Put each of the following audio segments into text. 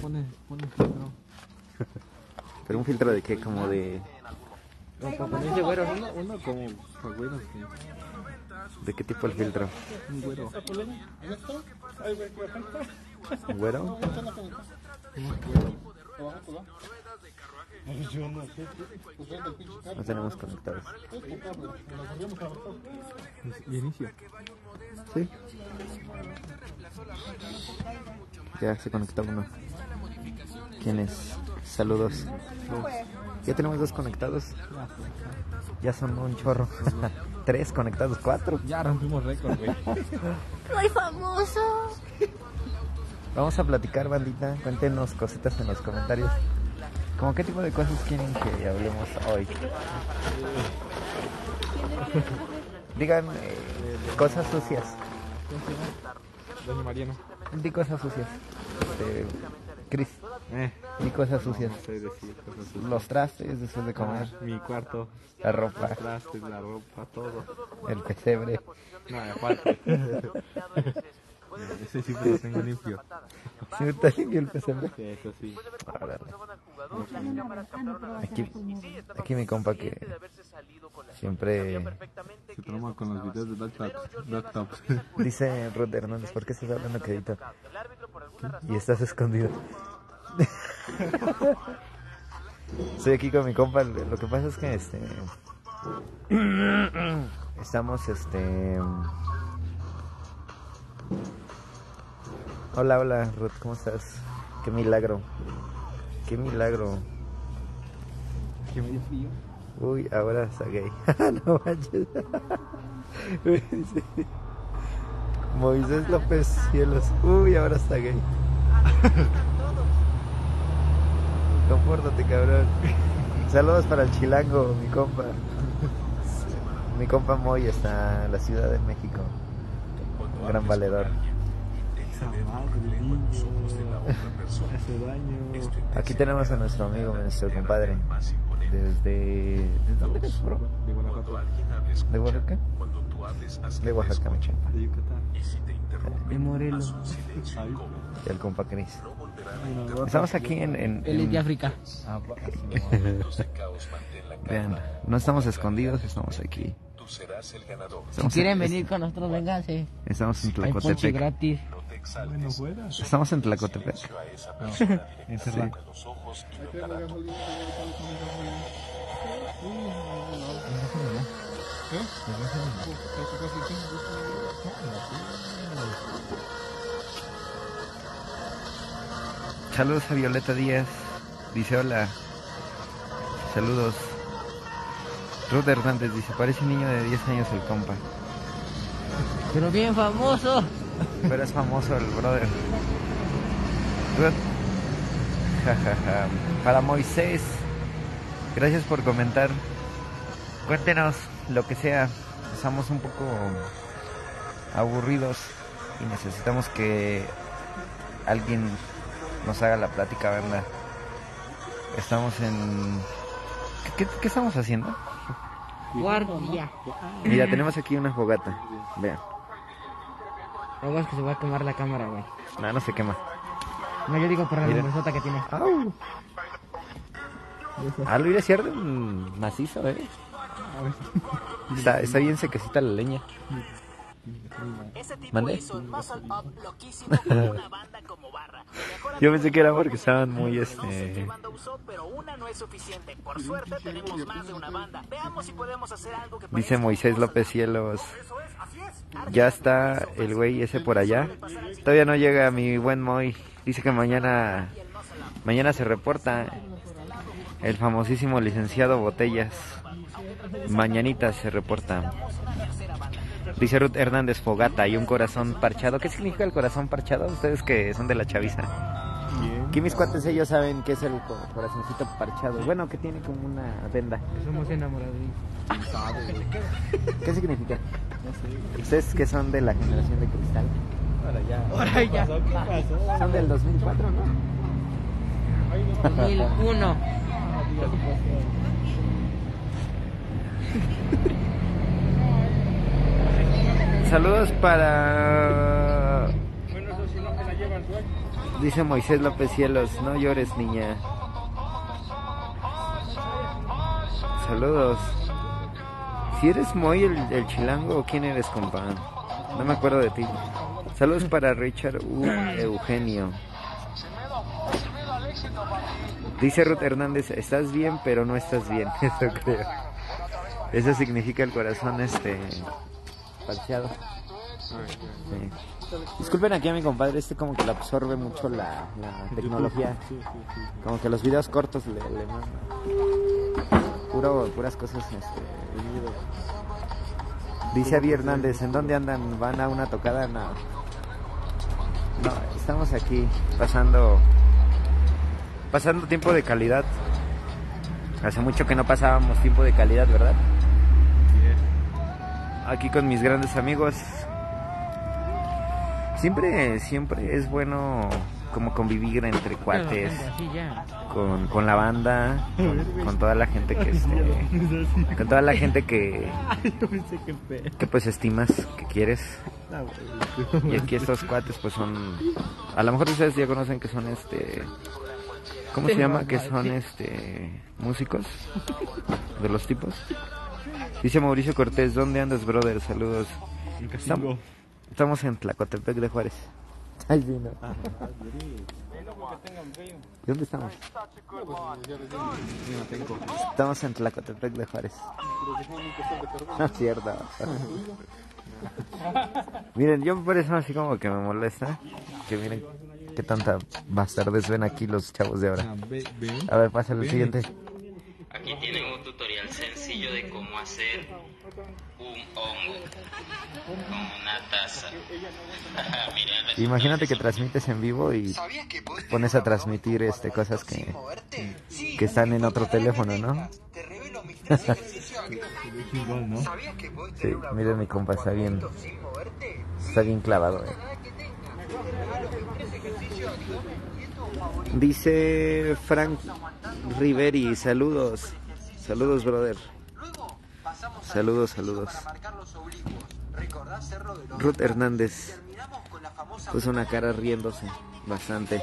Pone filtro. ¿Pero un filtro de qué? Como de... Como para ponerse güeros, uno como para güeros. ¿De qué tipo el filtro? Un güero. ¿Un güero? No tenemos conectados. Y inicio. Sí. Ya se conectó uno. ¿Quién es? Saludos. Ya tenemos 2 conectados. Ya son un chorro. 3 conectados, 4. Ya rompimos récord, güey. ¡Soy famoso! Vamos a platicar, bandita. Cuéntenos cositas en los comentarios. ¿Cómo qué tipo de cosas quieren que hablemos hoy? Digan cosas sucias. Doña Mariano. Di cosas sucias. Cris. Di cosas sucias. No sé decir cosas sucias. Los trastes después de comer. Mi cuarto. La ropa. Los trastes, la ropa, todo. El pesebre. No, aparte. Ese sí lo tengo limpio. ¿Sí está limpio el pesebre? Sí, eso sí. Órale. Aquí mi compa que siempre Se trauma con los videos de Doctop. dice Ruth Hernández, ¿por qué estás hablando quedito? Y estás escondido. Estoy aquí con mi compa. Lo que pasa es que estamos Hola Ruth, ¿cómo estás? Qué milagro. Qué milagro. Que medio frío. Uy, ahora está gay. No manches. Uy, dice Moisés López Cielos. Uy, ahora está gay. Compórtate, cabrón. Saludos para el chilango, mi compa. Mi compa Moy está en la Ciudad de México. Un gran valedor. Hace daño. Aquí tenemos a nuestro amigo, nuestro compadre. ¿De dónde eres, bro? De Guanajuato. ¿De Oaxaca? De Oaxaca, mi compa. De Yucatán. De Morelos. Y el compa Cris. Estamos aquí en Él es de África. Vean, no estamos escondidos, estamos aquí. Si quieren venir con nosotros, vénganse. Estamos en Hay ponche Tlacotepec. gratis. Bueno, fuera. Estamos en Tlacotepec. Encerrado. Saludos a Violeta Díaz. Dice hola. Saludos. Ruth Hernández dice, parece un niño de 10 años el compa. Pero bien famoso. Pero es famoso el brother. Ruth. Jajaja. Para Moisés. Gracias por comentar. Cuéntenos lo que sea. Estamos un poco aburridos y necesitamos que alguien nos haga la plática, ¿verdad? Estamos en... ¿Qué estamos haciendo? Guardia. Mira, tenemos aquí una fogata. Vean. Aguas que se va a quemar la cámara, güey. No se quema. No, yo digo por la Mira. lumbresota que tiene. ¡Au! Lo iré cierto macizo, Está bien sequecita la leña. ¿Mande? Yo pensé que era porque estaban muy Dice Moisés López Cielos. Ya está el güey ese por allá. Todavía no llega mi buen Moy. Dice que mañana se reporta el famosísimo licenciado Botellas. Mañanita se reporta. Dice Ruth Hernández, fogata y un corazón parchado. ¿Qué significa el corazón parchado? Ustedes que son de la chaviza. Aquí mis cuates ellos saben qué es el corazoncito parchado. Bueno, que tiene como una venda. Somos enamorados. ¿Qué significa? Ustedes que son de la generación de cristal. Ahora ya. ¿Qué pasó? Son del 2004, ¿no? 2001. Saludos para... Bueno, eso si no me la llevan suelta. Dice Moisés López Cielos, no llores, niña. Saludos. Si eres Moy el chilango o quién eres, compa. No me acuerdo de ti. Saludos para Richard Eugenio. Dice Ruth Hernández, estás bien, pero no estás bien. Eso creo. Eso significa el corazón parcheado. Sí. Disculpen aquí a mi compadre, como que le absorbe mucho la tecnología. Como que los videos cortos le mandan puras cosas. Dice Avi Hernández, ¿en dónde andan? ¿Van a una tocada? No, estamos aquí pasando tiempo de calidad. Hace mucho que no pasábamos tiempo de calidad, ¿verdad? Aquí con mis grandes amigos. Siempre es bueno como convivir entre cuates, con la banda, con toda la gente con toda la gente que pues estimas, que quieres. Y aquí estos cuates pues son, a lo mejor ustedes ya conocen que son ¿cómo se llama? Que son músicos de los tipos. Dice Mauricio Cortés, ¿dónde andas, brother? Saludos. Estamos en Tlacotepec de Juárez. Ay, sí, no. ¿Dónde estamos? Estamos en Tlacotepec de Juárez. No es cierto. Miren, yo por eso así como que me molesta. Que miren qué tanta bastardes ven aquí los chavos de ahora. A ver, pasa el siguiente. Aquí tienen un tutorial sencillo de cómo hacer un hongo con una taza. Imagínate que transmites en vivo y pones a transmitir cosas que están en otro teléfono, ¿no? Sí, miren mi compa, está bien clavado. Dice Frank Riveri, saludos, brother. Saludos. Ruth Hernández puso una cara riéndose bastante.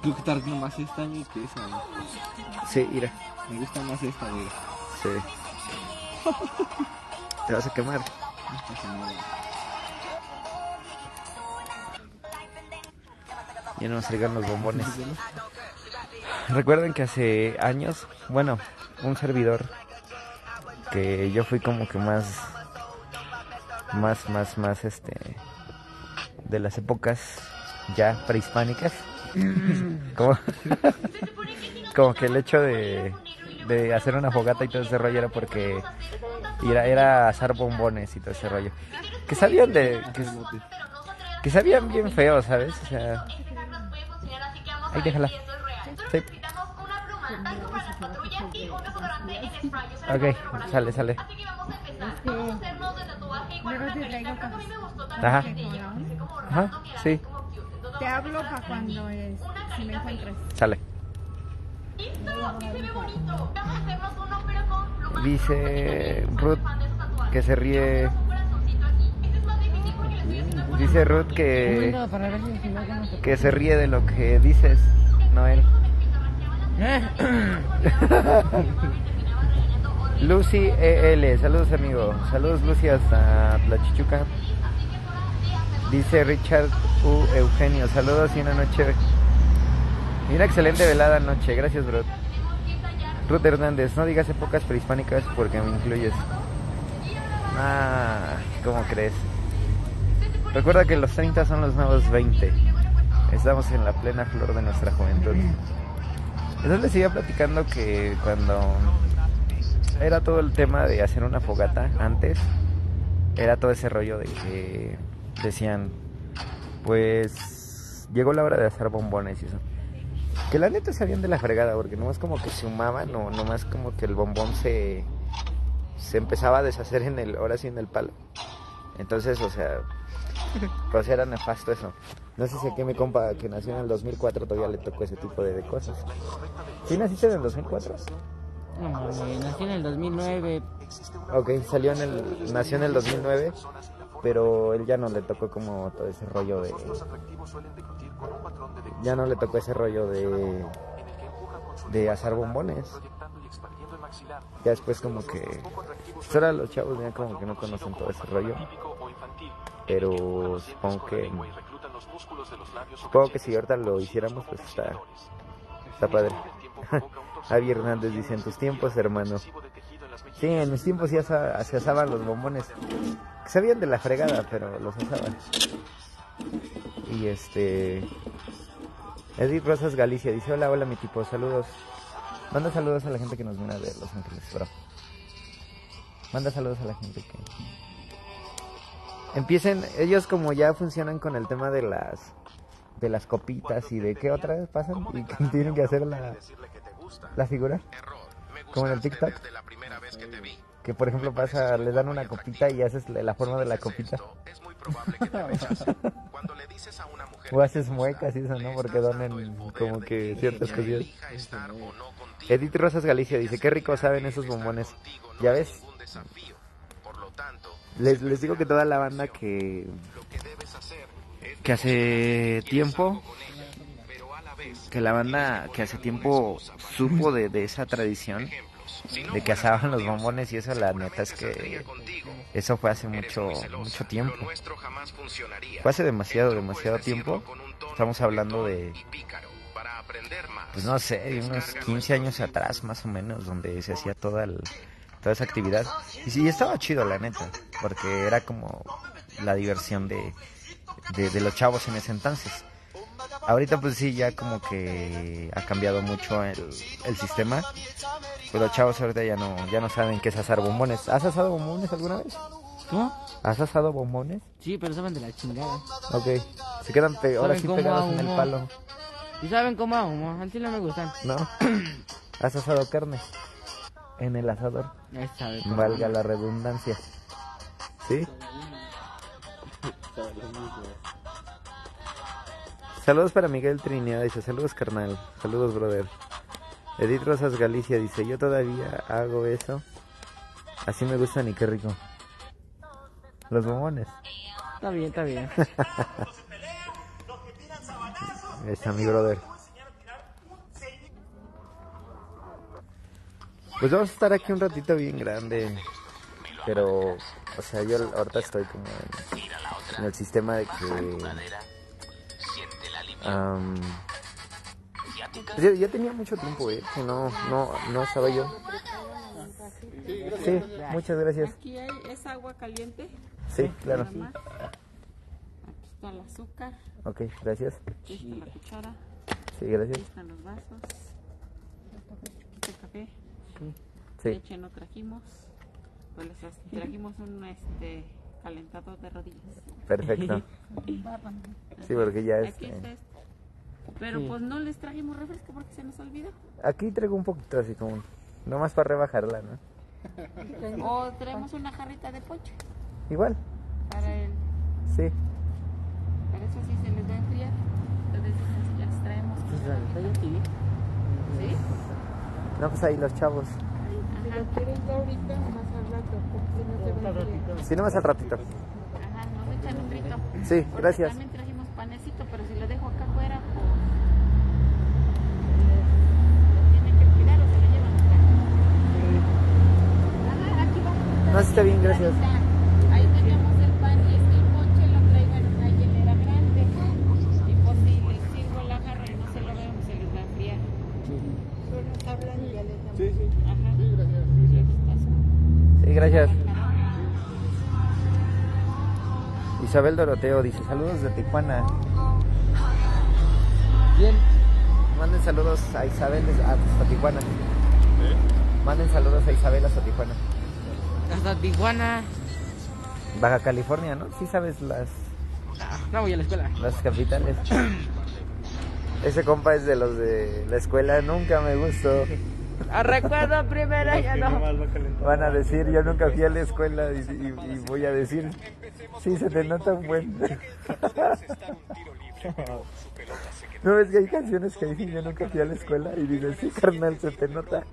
Creo que te gusta más esta que esa, ¿no? Sí, mira. Me gusta más esta, mira. Sí. Te vas a quemar. Ya no nos traigan los bombones. Recuerden que hace años, bueno, un servidor que yo fui como que más de las épocas ya prehispánicas. Como que el hecho de hacer una fogata y todo ese rollo era porque era asar bombones y todo ese rollo. Que sabían que sabían bien feo, ¿sabes? O sea, ahí déjala. Sí. Ok, sale. Ajá, sí. Te hablo para cuando si me encuentres. Sale. Dice Ruth que se ríe. Dice Ruth que se ríe de lo que dices, Noel. Lucy EL, saludos amigo. Saludos Lucy hasta Tlachichuca. Dice Richard Eugenio, saludos y una noche. Y una excelente velada anoche, gracias bro. Ruth Hernández, no digas épocas prehispánicas porque me incluyes. ¿Cómo crees? Recuerda que los 30 son los nuevos 20. Estamos en la plena flor de nuestra juventud. Entonces les iba platicando que cuando era todo el tema de hacer una fogata antes, era todo ese rollo de que decían, pues llegó la hora de hacer bombones y eso. Que la neta sabían de la fregada, porque nomás como que se humaban o nomás como que el bombón se empezaba a deshacer ahora sí en el palo. Entonces, o sea, pues era nefasto eso. No sé si aquí mi compa que nació en el 2004 todavía le tocó ese tipo de cosas. ¿Sí naciste en el 2004? No, nací en el 2009. Ok, nació en el 2009. pero él ya no le tocó como todo ese rollo de... Ya no le tocó ese rollo de asar bombones. Ya después como que... Pues ahora los chavos ya como que no conocen todo ese rollo. Pero supongo que si ahorita lo hiciéramos, pues está padre. Javi Hernández dice, en tus tiempos, hermano. Sí, en mis tiempos ya se asaban los bombones. Que sabían de la fregada, pero los asaban. Y Edith Rosas Galicia dice, hola mi tipo, saludos. Manda saludos a la gente que nos viene de Los Ángeles, bro. Manda saludos a la gente que... Empiecen, ellos como ya funcionan con el tema de las copitas y de qué otras pasan y que tienen que hacer la figura. Como en el TikTok. Que por ejemplo pasa, les dan una copita y haces la forma de la copita. O haces muecas y eso, ¿no? Porque donen como que ciertas cosillas. Edith Rosas Galicia dice, qué rico saben esos bombones. ¿Ya ves? Les digo que toda la banda que hace tiempo, que la banda que hace tiempo supo de esa tradición, de que asaban los bombones y eso, la neta es que eso fue hace mucho tiempo. Fue hace demasiado tiempo. Estamos hablando de, pues no sé, de unos 15 años atrás más o menos, donde se hacía toda esa actividad. Y sí, estaba chido la neta, porque era como la diversión de los chavos en ese entonces. Ahorita pues sí, ya como que ha cambiado mucho el sistema. Pues los chavos ahorita ya no saben qué es asar bombones. ¿Has asado bombones alguna vez? ¿Cómo? ¿Has asado bombones? Sí, pero saben de la chingada. Ok. Se quedan ahora sí pegados en el palo. ¿Y saben cómo hago? A ti no me gustan. ¿No? ¿Has asado carne? En el asador. Valga la redundancia. ¿Sí? Saludos para Miguel Trinidad, dice, saludos carnal, saludos brother. Edith Rosas Galicia dice, yo todavía hago eso. Así me gustan y qué rico. Los bombones. Está bien. Está mi brother. Pues vamos a estar aquí un ratito bien grande. Pero, o sea, yo ahorita estoy como en el sistema de que... ya tenía mucho tiempo, que no estaba yo. Sí, muchas gracias. Aquí es agua caliente. Sí, claro. Aquí está el azúcar. Ok, gracias. Aquí está la cuchara. Sí, gracias. Aquí están los vasos. Aquí está el café. Sí. Leche no trajimos. Pues les trajimos un calentador de rodillas. Perfecto. Sí, porque ya Aquí está esto. Pero pues no les trajimos refresco porque se nos olvidó. Aquí traigo un poquito así como... Nomás para rebajarla, ¿no? O traemos una jarrita de ponche. Igual. Para Sí. Para eso sí se les va a enfriar. Entonces ya les traemos. ¿Sí? No, pues ahí los chavos. Ajá. ¿Quieres ahorita más al rato? Porque no se va a enfriar. Sí, nomás al ratito. Ajá, nos echan un grito. Sí, Porque gracias. también trajimos panecito, pero si lo dejo acá afuera, pues... ¿Lo tienen que cuidar o se lo llevan acá? Ajá, aquí vamos. No, sí está bien, gracias. Ahí tenemos el pan y el ponche lo traigo en una hielera grande. Y pues si les sirvo la jarra y no se lo vemos, se les va a enfriar. Solo nos hablan y ya les damos. Sí. Ajá. Sí, gracias. Sí, gracias. Isabel Doroteo dice, saludos de Tijuana. Bien. Manden saludos a Isabel hasta Tijuana. Manden saludos a Isabel hasta Tijuana. Hasta Tijuana. Baja California, ¿no? Sí sabes No voy a la escuela. las capitales. Ese compa es de los de la escuela, nunca me gustó. Recuerdo primero, ya no. Van a decir, yo nunca fui a la escuela y voy a decir, sí, se te nota un buen. No, es que hay canciones que dicen, yo nunca fui a la escuela y dicen, sí, carnal, se te nota.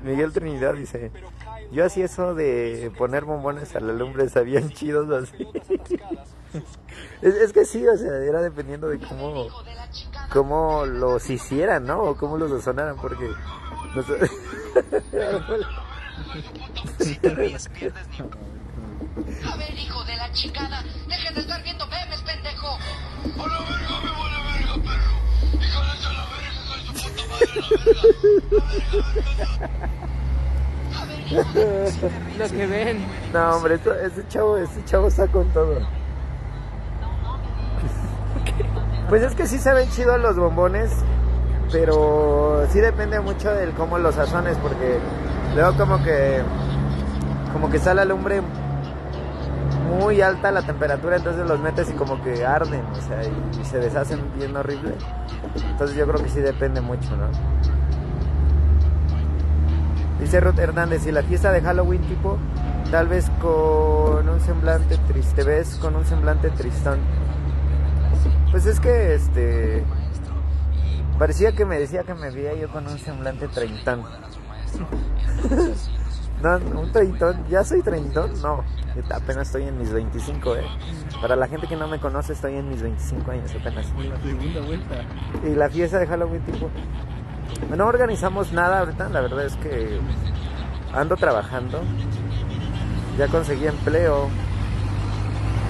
Miguel Trinidad dice, yo hacía eso de poner bombones a la lumbre, sabían chidos así. Es que sí, o sea, era dependiendo de cómo los hicieran, ¿no? O cómo los sazonaran, porque... Si te ríes, pierdes ni... A ver, hijo de la chingada, dejen de estar viendo memes, pendejo. A la verga, me vale verga, perro. Híjole, a la verga, soy su puta madre, la verga. A ver, hijo de... Si te ríes, Lo que ven. No, hombre, ese chavo está con todo. Pues es que sí saben chido los bombones, pero sí depende mucho del cómo los sazones, porque luego como que está la lumbre muy alta la temperatura, entonces los metes y como que arden, o sea, y se deshacen bien horrible. Entonces yo creo que sí depende mucho, ¿no? Dice Ruth Hernández, si la fiesta de Halloween tipo, tal vez con un semblante triste, ves con un semblante tristón. Pues es que parecía que me decía que me veía yo con un semblante treintón. No, un treintón, ¿ya soy treintón? No, apenas estoy en mis 25, Para la gente que no me conoce, estoy en mis 25 años apenas. La segunda vuelta. Y la fiesta de Halloween tipo, no organizamos nada ahorita, la verdad es que ando trabajando. Ya conseguí empleo.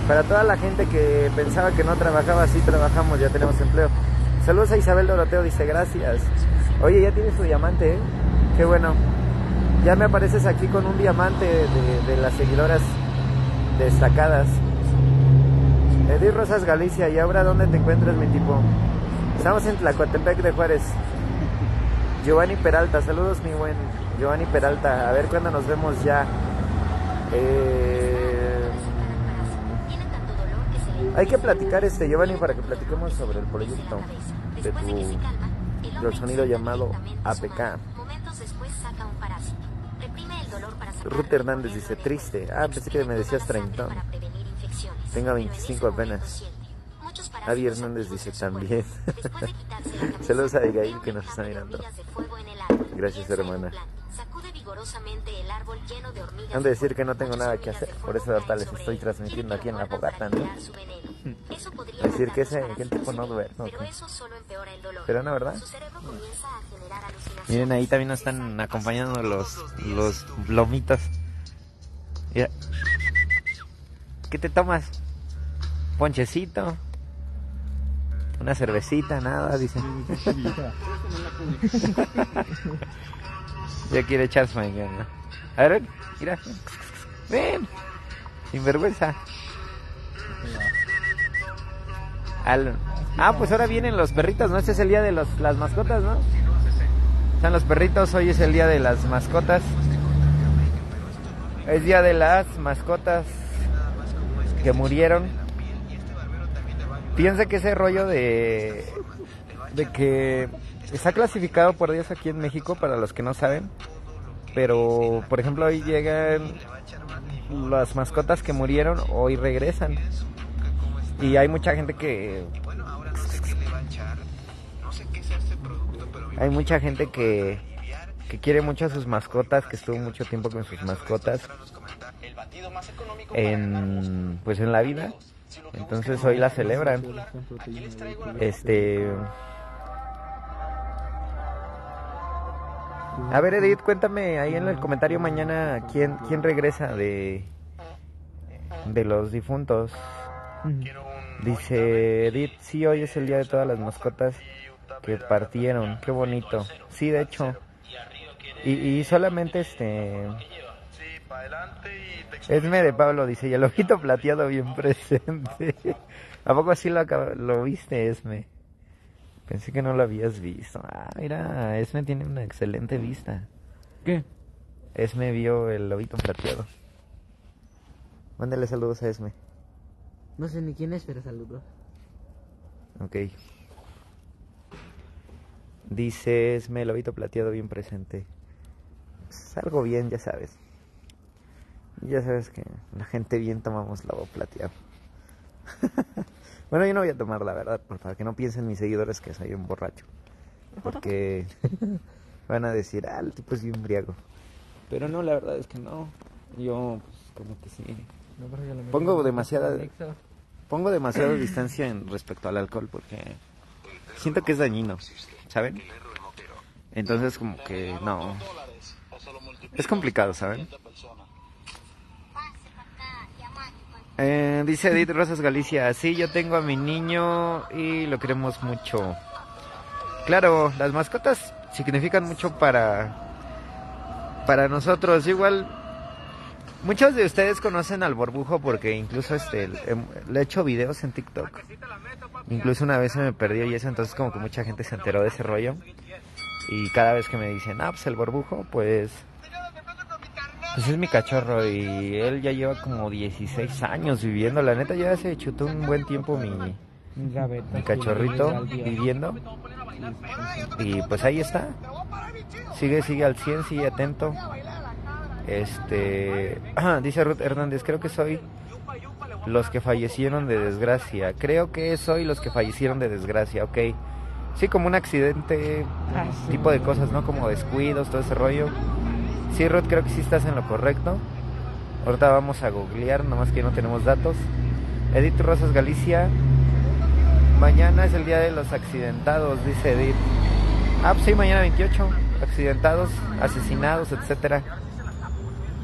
Para toda la gente que pensaba que no trabajaba, sí trabajamos, ya tenemos empleo. Saludos a Isabel Doroteo, dice gracias. Oye, ya tienes tu diamante, Qué bueno. Ya me apareces aquí con un diamante de las seguidoras destacadas. Edith Rosas Galicia, ¿y ahora dónde te encuentras, mi tipo? Estamos en Tlacotepec de Juárez. Giovanni Peralta, saludos mi buen Giovanni Peralta. A ver cuándo nos vemos ya. Hay que platicar, Giovanni, para que platiquemos sobre el proyecto del sonido llamado APK. Ruth Hernández dice, triste. Ah, pensé que me decías 30. Tengo 25 apenas. Adi Hernández dice también. Saludos a Abigail que nos está mirando. Gracias, hermana. Han de decir que no tengo nada que hacer, por eso ahorita les estoy transmitiendo aquí en la fogata, ¿no? Decir que el tipo no duerme, ¿no? Pero no, ¿verdad? Miren, ahí también nos están acompañando los lomitos. Mira. ¿Qué te tomas? Ponchecito, una cervecita, nada, dicen. Ya quiere echar su manguera. A ver, mira. Ven. Sin vergüenza. Pues ahora vienen los perritos, ¿no? Este es el día de las mascotas, ¿no? Están los perritos, hoy es el día de las mascotas. Es día de las mascotas que murieron. Piensa que ese rollo de que está clasificado por Dios aquí en México, para los que no saben, pero por ejemplo hoy llegan las mascotas que murieron, hoy regresan, y hay mucha gente que quiere mucho a sus mascotas, que estuvo mucho tiempo con sus mascotas en la vida. Entonces hoy la celebran. A ver, Edith, cuéntame ahí en el comentario mañana quién regresa de los difuntos. Dice Edith, sí, hoy es el día de todas las mascotas que partieron. Qué bonito. Sí, de hecho. Y solamente Esme de Pablo dice, y el ojito plateado bien presente. ¿A poco así lo viste, Esme? Pensé que no lo habías visto. Mira, Esme tiene una excelente vista. ¿Qué? Esme vio el lobito plateado. Mándale saludos a Esme. No sé ni quién es, pero saludos. Ok. Dice Esme, el lobito plateado bien presente. Pues algo bien, ya sabes. Ya sabes que la gente bien tomamos lobo plateado. Bueno, yo no voy a tomar, la verdad, para que no piensen mis seguidores que soy un borracho. Porque van a decir, el tipo es bien briago. Pero no, la verdad es que no. Yo, pues, como que sí. Pongo demasiada distancia en respecto al alcohol porque siento que es dañino, ¿saben? Entonces como que no. Es complicado, ¿saben? Dice Edith Rosas Galicia, sí, yo tengo a mi niño y lo queremos mucho. Claro, las mascotas significan mucho para nosotros. Igual, muchos de ustedes conocen al Borbujo porque incluso le he hecho videos en TikTok. Incluso una vez se me perdió y eso, entonces como que mucha gente se enteró de ese rollo. Y cada vez que me dicen, pues el Borbujo, pues es mi cachorro y él ya lleva como 16 años viviendo. La neta ya se chutó un buen tiempo mi cachorrito viviendo. Y pues ahí está. Sigue al 100, sigue atento. Dice Ruth Hernández, creo que soy los que fallecieron de desgracia. Ok. Sí, como un accidente, tipo de cosas, ¿no? Como descuidos, todo ese rollo. Sí, Ruth, creo que sí estás en lo correcto. Ahorita vamos a googlear, nomás que no tenemos datos. Edith Rosas Galicia, mañana es el día de los accidentados, dice Edith. Pues sí, mañana 28, accidentados, asesinados, etcétera.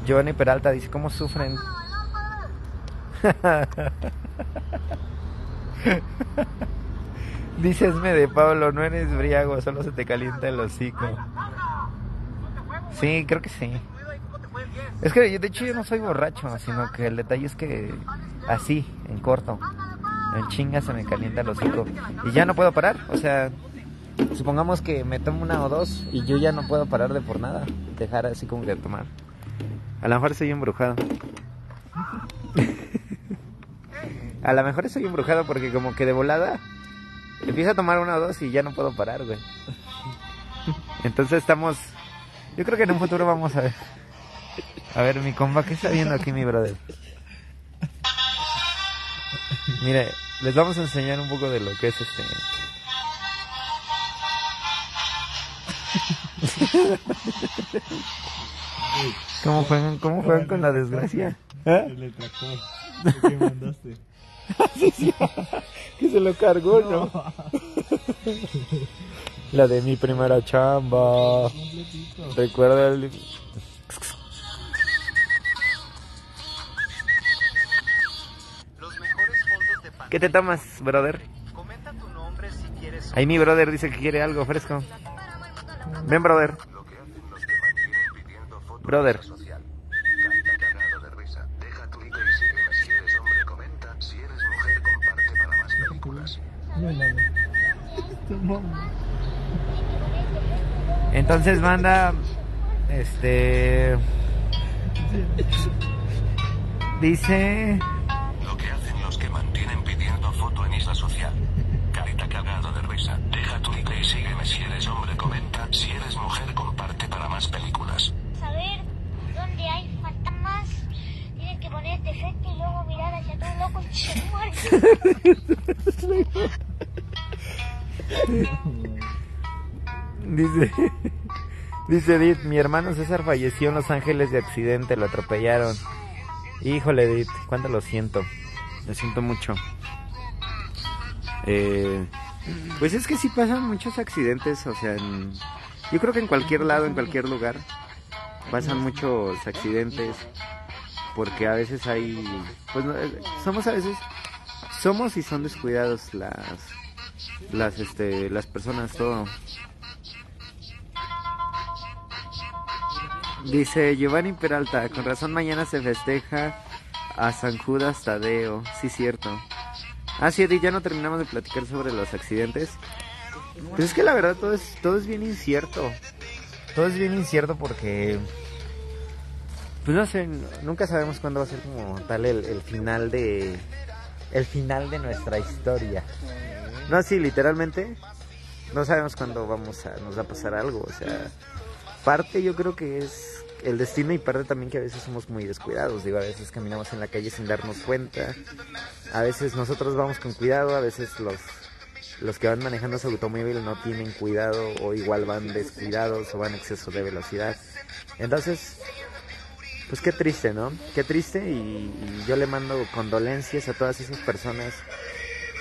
Giovanni Peralta dice, ¿cómo sufren? Dice Esme de Pablo, no eres briago, solo se te calienta el hocico. Sí, creo que sí. Es que de hecho yo no soy borracho, sino que el detalle es que así, en corto, en chinga se me calienta el hocico y ya no puedo parar. O sea, supongamos que me tomo una o dos y yo ya no puedo parar de por nada, dejar así como que tomar. A lo mejor soy embrujado. A lo mejor soy embrujado porque como que de volada empiezo a tomar una o dos y ya no puedo parar, güey. Entonces yo creo que en un futuro vamos a ver. A ver, mi compa, ¿qué está viendo aquí mi brother? Mire, les vamos a enseñar un poco de lo que es ¿Cómo juegan con la desgracia? El tractor. ¿Qué mandaste? Sí, que se lo cargó, ¿no? La de mi primera chamba. Recuerda el... ¿Qué te tomas, brother? Comenta tu nombre si quieres. Ahí mi brother dice que quiere algo fresco. Ven, brother. Brother. Entonces manda dice lo que hacen los que mantienen pidiendo foto en Isla Social. Carita cagado de risa. Deja tu like y sígueme si eres hombre, comenta. Si eres mujer, comparte para más películas. Saber dónde hay fantasmas, tienen que poner este efecto y luego mirar hacia todo loco y se muere. Dice Edith, mi hermano César falleció en Los Ángeles de accidente, lo atropellaron. Híjole, Edith, cuánto lo siento mucho. Pues es que sí pasan muchos accidentes, o sea, yo creo que en cualquier lado, en cualquier lugar, pasan muchos accidentes, porque a veces hay, pues somos y son descuidados las personas, todo. Dice Giovanni Peralta, con razón mañana se festeja a San Judas Tadeo. Sí, cierto. Sí, Eddie, ya no terminamos de platicar sobre los accidentes. Pues es que la verdad todo es bien incierto. Todo es bien incierto porque, pues no sé, nunca sabemos cuándo va a ser como tal el final de nuestra historia. No, sí, literalmente no sabemos cuándo nos va a pasar algo, o sea, parte yo creo que es el destino y parte también que a veces somos muy descuidados. Digo, a veces caminamos en la calle sin darnos cuenta, a veces nosotros vamos con cuidado, a veces los que van manejando su automóvil no tienen cuidado o igual van descuidados o van a exceso de velocidad. Entonces, pues qué triste, ¿no? Qué triste y yo le mando condolencias a todas esas personas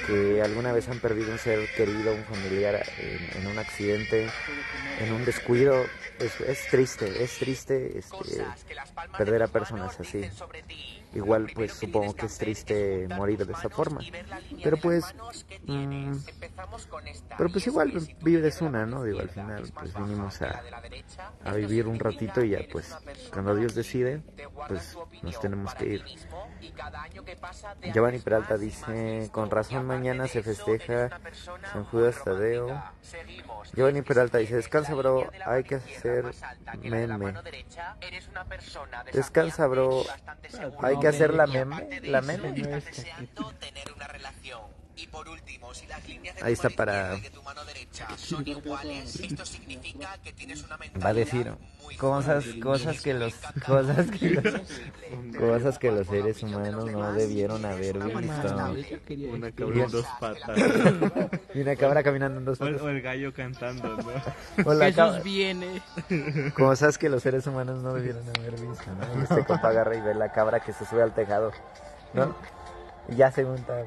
que alguna vez han perdido un ser querido, un familiar en un accidente, en un descuido. Es triste perder a personas así. Igual pues supongo que es triste morir de esa forma, pero pues igual vives una, ¿no? Digo, al final pues vinimos a vivir un ratito y ya pues cuando Dios decide pues nos tenemos que ir. Giovanni Peralta dice, con razón mañana se festeja San Judas Tadeo. Giovanni Peralta dice, descansa bro, hay que hacer meme. Descansa bro, hay que hacer la meme. Ahí está para... Va a decir cosas que los seres humanos no debieron haber visto. Una cabra en dos patas. Y una cabra caminando en dos patas. O el gallo cantando, ¿no? Jesús viene. Cosas que los seres humanos no debieron haber visto, ¿no? Y este compa agarra y ve la cabra que se sube al tejado, ¿no? Y ya se junta.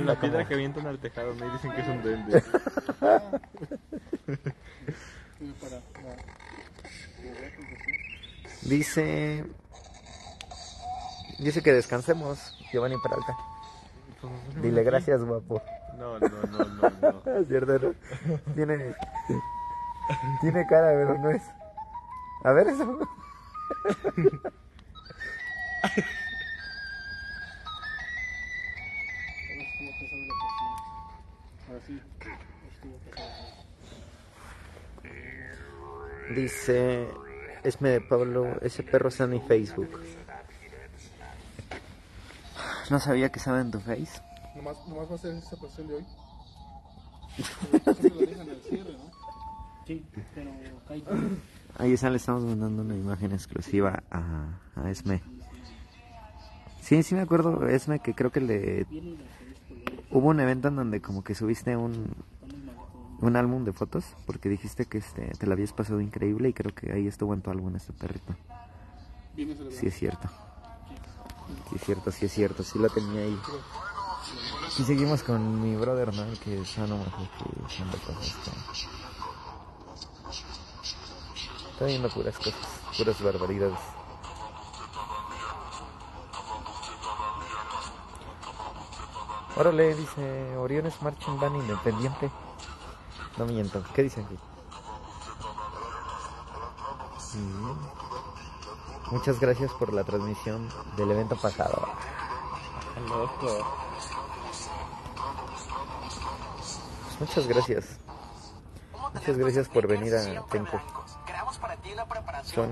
La piedra que avientan al tejado, me dicen que es un duende. Dice que descansemos, Giovanni Peralta. Dile gracias, guapo. No. Es cierto, ¿no? Tiene cara, pero no es. A ver eso. Dice Esme de Pablo, ese perro está en mi Facebook. No sabía que estaba en tu Face. Nomás va a ser esa cuestión de hoy. Siempre lo dejan al cierre, ¿no? Sí, pero ahí está, le estamos mandando una imagen exclusiva a Esme. Sí, me acuerdo, Esme, que creo que hubo un evento en donde como que subiste un álbum de fotos, porque dijiste que te la habías pasado increíble y creo que ahí estuvo en tu álbum este perrito. Sí es cierto. Sí lo tenía ahí. Y seguimos con mi brother, ¿no? Que son cosas. Está viendo puras cosas, puras barbaridades. Órale, dice Oriones Marching Band Independiente. No miento, ¿qué dicen aquí? Muchas gracias por la transmisión del evento pasado. Loco. Pues muchas gracias. Muchas gracias por venir a Tenco. Son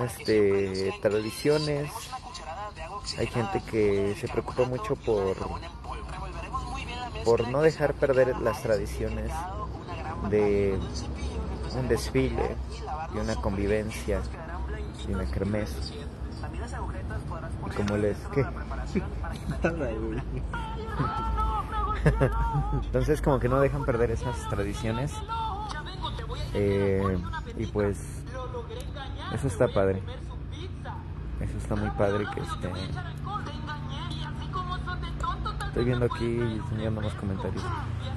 tradiciones. Hay gente que se preocupa mucho por no dejar perder las tradiciones de un desfile, de una convivencia, de una kermés. Y como ¿qué? Entonces como que no dejan perder esas tradiciones. Y pues eso está padre. Eso está muy padre que estoy viendo aquí y enseñando más comentarios.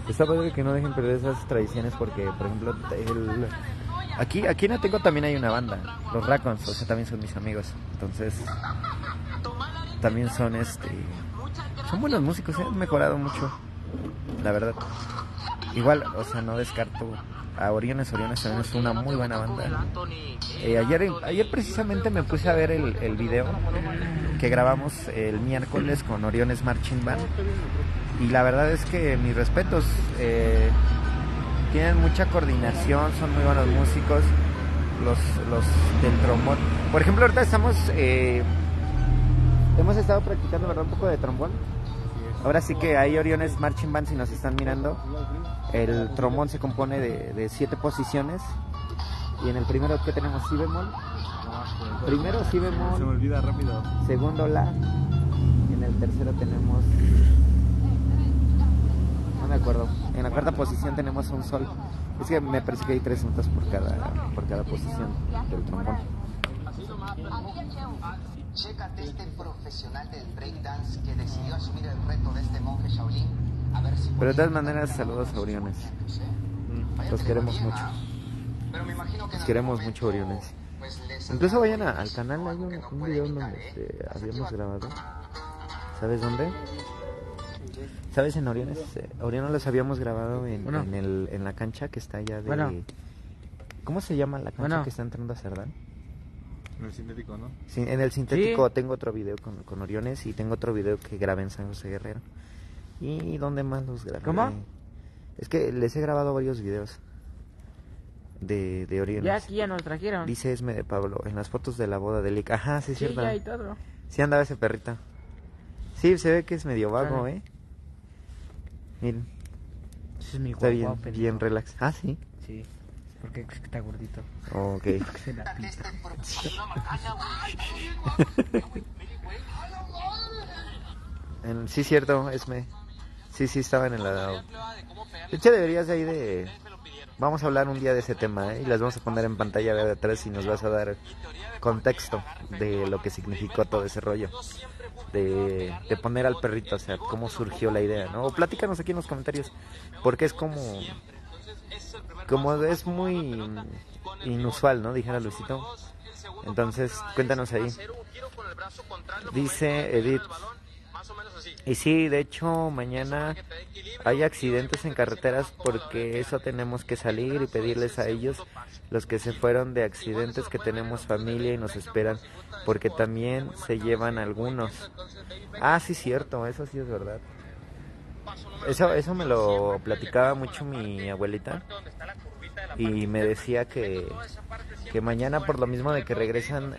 Está padre que no dejen perder esas tradiciones porque, por ejemplo, aquí en Atenco también hay una banda, los Racons, o sea, también son mis amigos. Entonces, también son buenos músicos, han mejorado mucho, la verdad. Igual, o sea, no descarto a Oriones también es una muy buena banda. Ayer precisamente me puse a ver el video que grabamos el miércoles con Oriones Marching Band y la verdad es que mis respetos, tienen mucha coordinación, son muy buenos músicos, los del trombón. Por ejemplo, ahorita hemos estado practicando, ¿verdad? Un poco de trombón. Ahora sí que hay Oriones Marching Band, si nos están mirando. El trombón se compone de 7 posiciones. Y en el primero, ¿qué tenemos? Si bemol. Primero si bemol. Se me olvida rápido. Segundo la. Y en el tercero tenemos... No me acuerdo. En la cuarta posición tenemos un sol. Es que me parece que hay 3 notas por cada posición del trombón. Chécate este profesional del breakdance que decidió asumir el reto de este monje Shaolin. A ver si Pero de todas maneras, saludos a Oriones. Los queremos mucho. Los queremos mucho, Oriones. Incluso vayan al canal, hay un video donde habíamos grabado. ¿Sabes dónde? ¿Sabes? En Oriones. Oriones los habíamos grabado en la cancha que está allá de... ¿Cómo se llama la cancha que está entrando a Cerdán? En el sintético, ¿no? Sí, en el sintético tengo otro video con Oriones y tengo otro video que grabé en San José Guerrero. ¿Y dónde más los grabé? ¿Cómo? Es que les he grabado varios videos de Oriones. Ya aquí ya nos trajeron. Dice Esme de Pablo, en las fotos de la boda de Lick. Ajá, sí, es Sí, cierto. ya y todo. Sí andaba ese perrito. Sí, se ve que es medio vago, Miren. Ese es mi Está guapo, bien relax. Ah, sí. Sí, porque está gordito. Ok. Se la pita. Sí, cierto, Esme. Sí, estaban en la... De hecho, deberías de ahí de... Vamos a hablar un día de ese tema, y las vamos a poner en pantalla de atrás y nos vas a dar contexto de lo que significó todo ese rollo. De poner al perrito, o sea, cómo surgió la idea, ¿no? O platícanos aquí en los comentarios, porque es como es muy inusual, ¿no? Dijera Luisito. Entonces, cuéntanos ahí. Dice Edith. Y sí, de hecho, mañana hay accidentes en carreteras porque eso tenemos que salir y pedirles a ellos, los que se fueron de accidentes, que tenemos familia y nos esperan, porque también se llevan algunos. Ah, sí, cierto, eso sí es verdad. Eso me lo platicaba mucho mi abuelita y me decía que mañana, por lo mismo de que regresan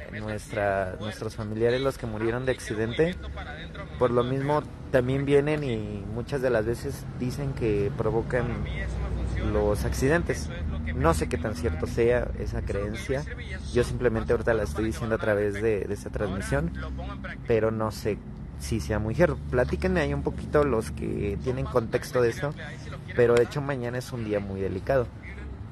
nuestros familiares, los que murieron de accidente, por lo mismo también vienen y muchas de las veces dicen que provocan los accidentes. No sé qué tan cierto sea esa creencia, yo simplemente ahorita la estoy diciendo a través de esta transmisión, pero no sé si sea muy cierto. Platíquenme ahí un poquito los que tienen contexto de eso, pero de hecho mañana es un día muy delicado,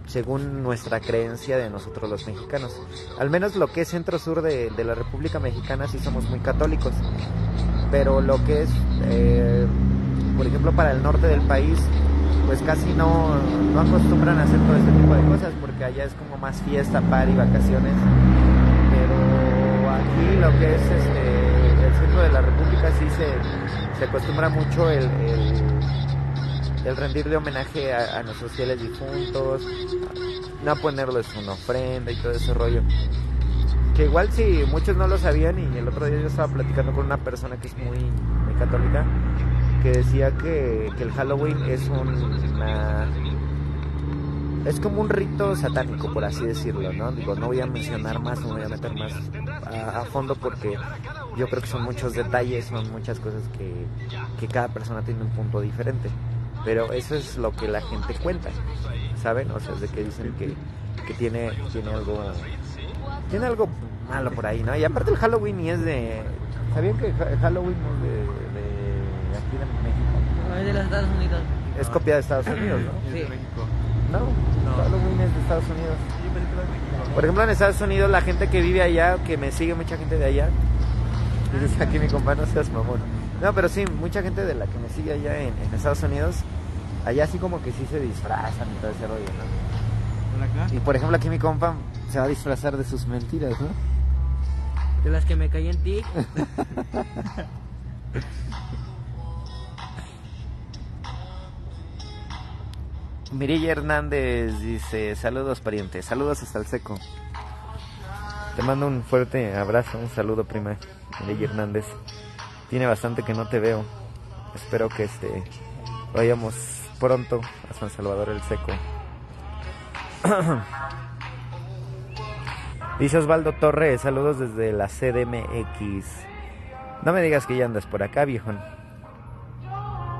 según nuestra creencia de nosotros los mexicanos. Al menos lo que es centro-sur de la República Mexicana sí somos muy católicos, pero lo que es, por ejemplo, para el norte del país, pues casi no acostumbran a hacer todo este tipo de cosas, porque allá es como más fiesta, party, vacaciones. Pero aquí lo que es el centro de la República sí se acostumbra mucho el rendirle homenaje a nuestros fieles difuntos, no ponerles una ofrenda y todo ese rollo. Que igual si muchos no lo sabían, y el otro día yo estaba platicando con una persona que es muy católica, que decía que el Halloween es como un rito satánico, por así decirlo, ¿no? Digo, no voy a mencionar más, no voy a meter más a fondo, porque yo creo que son muchos detalles, son muchas cosas que cada persona tiene un punto diferente. Pero eso es lo que la gente cuenta, ¿saben? O sea, es de que dicen que tiene algo malo por ahí, ¿no? Y aparte el Halloween ni es de... ¿Sabían que el Halloween no es de aquí de México? No, es de los Estados Unidos. Es copia de Estados Unidos, ¿no? Sí. No, Halloween es de Estados Unidos. Por ejemplo, en Estados Unidos, la gente que vive allá, que me sigue mucha gente de allá, y dice aquí mi compa, no seas mamón. No, pero sí, mucha gente de la que me sigue allá en Estados Unidos, allá sí como que sí se disfrazan y todo ese rollo, ¿no? Y por ejemplo aquí mi compa se va a disfrazar de sus mentiras, ¿no? De las que me caí en ti. Mirilla Hernández dice, saludos pariente, saludos hasta el seco. Te mando un fuerte abrazo, un saludo prima, Mirilla Hernández. Tiene bastante que no te veo. Espero que vayamos pronto a San Salvador el Seco. Dice Osvaldo Torres, saludos desde la CDMX. No me digas que ya andas por acá, viejón.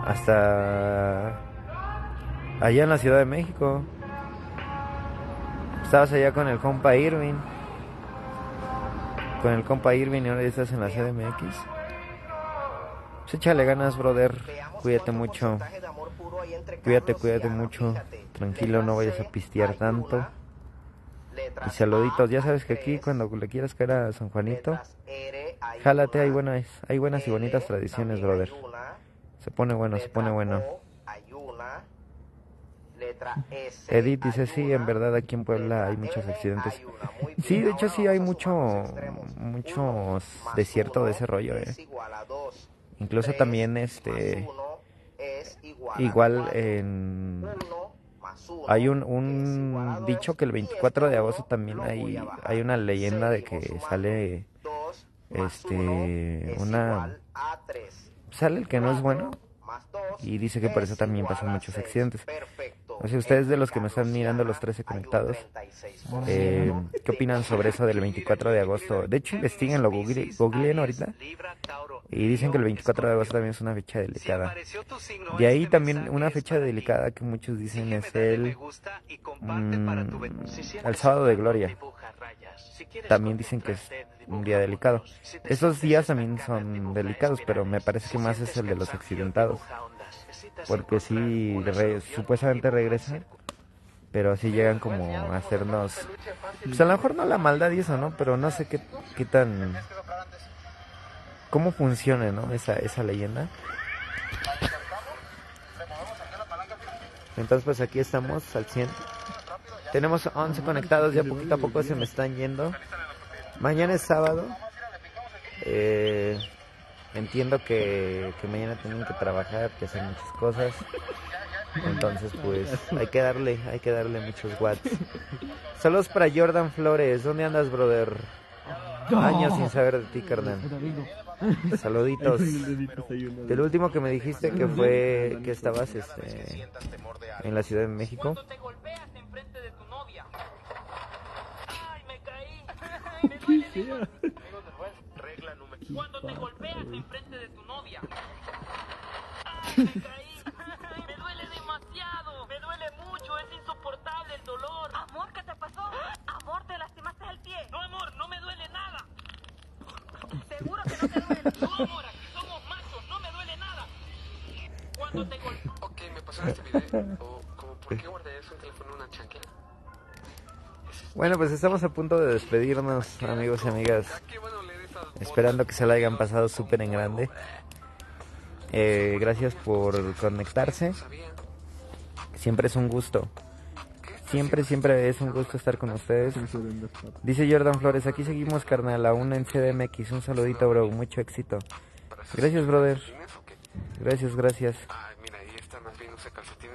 Hasta allá en la Ciudad de México. Estabas allá con el compa Irving. Y ahora ya estás en la CDMX. Pues échale ganas, brother. Cuídate mucho. Cuídate mucho. Tranquilo, no vayas a pistear tanto. Y saluditos. Ya sabes que aquí cuando le quieras caer a San Juanito, jálate, hay buenas y bonitas tradiciones, brother. Se pone bueno. Edith dice, sí, en verdad aquí en Puebla hay muchos accidentes. Sí, de hecho sí hay mucho desierto de ese rollo, Incluso también igual hay un dicho que el 24 de agosto también hay una leyenda de que sale sale el que no es bueno, y dice que por eso también pasan muchos accidentes. O sea, ustedes de los que me están mirando, los 13 conectados, ¿qué opinan sobre eso del 24 de agosto? De hecho, investiguenlo, googleen ahorita, y dicen que el 24 de agosto también es una fecha delicada. De ahí también una fecha delicada que muchos dicen es el sábado de gloria. También dicen que es un día delicado. Esos días también son delicados, pero me parece que más es el de los accidentados. Porque sí, supuestamente regresan, pero así llegan como a hacernos, pues a lo mejor no la maldad y eso, ¿no? Pero no sé qué tan, cómo funciona, ¿no? Esa leyenda. Entonces pues aquí estamos al 100. Tenemos 11 conectados, ya poquito a poco se me están yendo. Mañana es sábado. Entiendo que mañana tienen que trabajar, que hacer muchas cosas. Entonces pues hay que darle muchos watts. Saludos para Jordan Flores. ¿Dónde andas, brother? Años sin saber de ti, carnal. Saluditos. Del último que me dijiste que fue que estabas en la Ciudad de México. Cuando te golpeas enfrente de tu novia. Ay, me caí. Me duele demasiado. Me duele mucho. Es insoportable el dolor. Amor, ¿qué te pasó? Amor, te lastimaste el pie. No, amor, no me duele nada. ¿Seguro que no te duele? No, amor, aquí somos machos. No me duele nada. Cuando te golpeas. Ok, me pasaron este video. ¿Por qué guardé eso en teléfono en una chancla? Bueno, pues estamos a punto de despedirnos, amigos y amigas. Esperando que se la hayan pasado súper en grande. Gracias por conectarse. Siempre es un gusto. Siempre es un gusto estar con ustedes. Dice Jordan Flores, aquí seguimos, carnal, aún en CDMX. Un saludito, bro, mucho éxito. Gracias, brother. Gracias.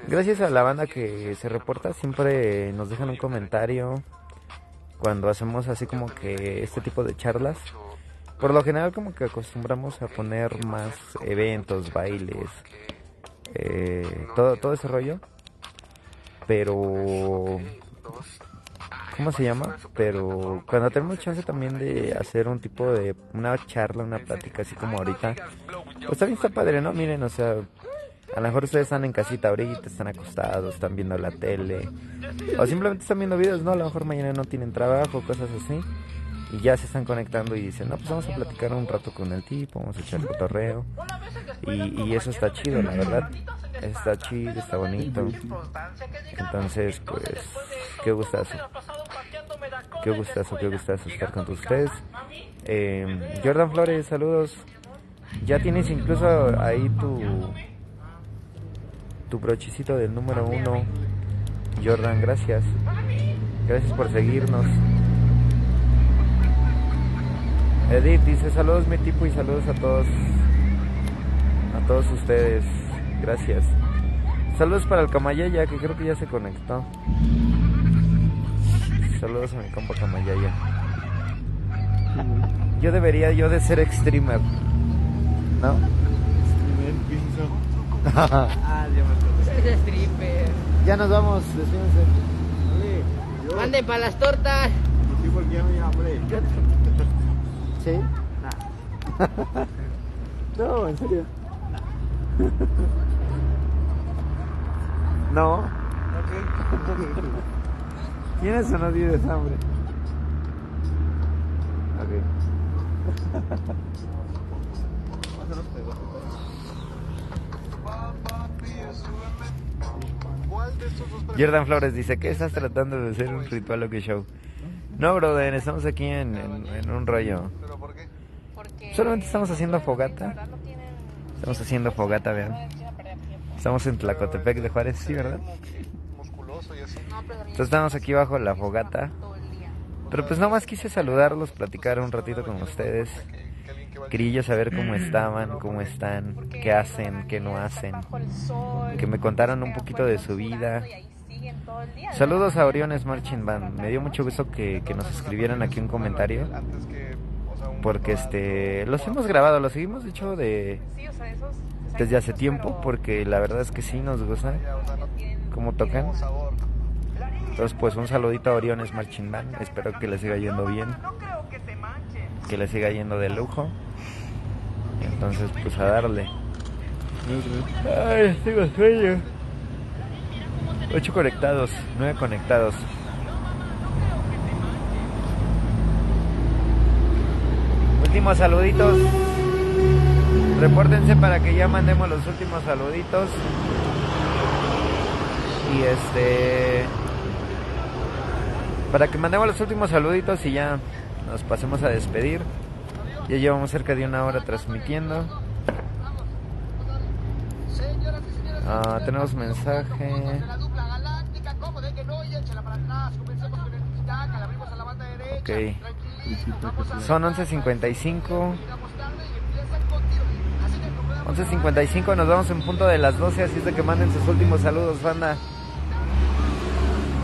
Gracias a la banda que se reporta. Siempre nos dejan un comentario cuando hacemos así como que este tipo de charlas. Por lo general como que acostumbramos a poner más eventos, bailes, todo ese rollo. Pero, ¿cómo se llama? Pero cuando tenemos chance también de hacer un tipo de una charla, una plática así como ahorita, pues también está padre, ¿no? Miren, o sea, a lo mejor ustedes están en casita ahorita, están acostados, están viendo la tele, o simplemente están viendo videos, ¿no? A lo mejor mañana no tienen trabajo, cosas así. Y ya se están conectando y dicen, no, pues vamos a platicar un rato con el tipo, vamos a echar cotorreo. Y eso está chido, la verdad. Está chido, está bonito. Entonces, pues, qué gustazo estar con ustedes. Jordan Flores, saludos. Ya tienes incluso ahí tu brochecito del número 1. Jordan, gracias. Gracias por seguirnos. Edith dice, saludos mi tipo y saludos a todos ustedes, gracias. Saludos para el Camayaya, que creo que ya se conectó. Saludos a mi compa Camayaya. Yo debería de ser streamer, ¿no? Es stripper. Ya nos vamos, despídense. Mande para las tortas. Sí, porque ya me hambre. ¿Sí? No, en serio. No. ¿Tienes o no tienes hambre? Ok. se nos pegó. ¿Cuál de estos dos Jordan Flores dice, ¿qué estás tratando de hacer un ritual o qué show? No, brother, estamos aquí en un rollo. ¿Pero por qué? Solamente estamos haciendo fogata. Estamos haciendo fogata, vean. Estamos en Tlacotepec de Juárez, sí, ¿verdad? Musculoso y así. Entonces estamos aquí bajo la fogata. Pero pues nomás quise saludarlos, platicar un ratito con ustedes. Quería saber cómo estaban, cómo están, qué hacen, qué no hacen. Que me contaran un poquito de su vida. Saludos a Oriones Marching Band. Me dio mucho gusto que nos escribieran aquí un comentario. Porque los hemos grabado, los seguimos de hecho desde hace tiempo. Porque la verdad es que sí nos gusta cómo tocan. Entonces pues un saludito a Oriones Marching Band. Espero que les siga yendo bien, que les siga yendo de lujo. Entonces pues a darle. Ay, tengo sueño. 8 conectados, 9 conectados. Últimos saluditos. Repórtense para que ya mandemos los últimos saluditos. Y para que mandemos los últimos saluditos y ya nos pasemos a despedir. Ya llevamos cerca de 1 hora transmitiendo. Tenemos mensaje. Ok. Son 11:55. 11:55, nos vamos en punto de las 12, así es de que manden sus últimos saludos, banda.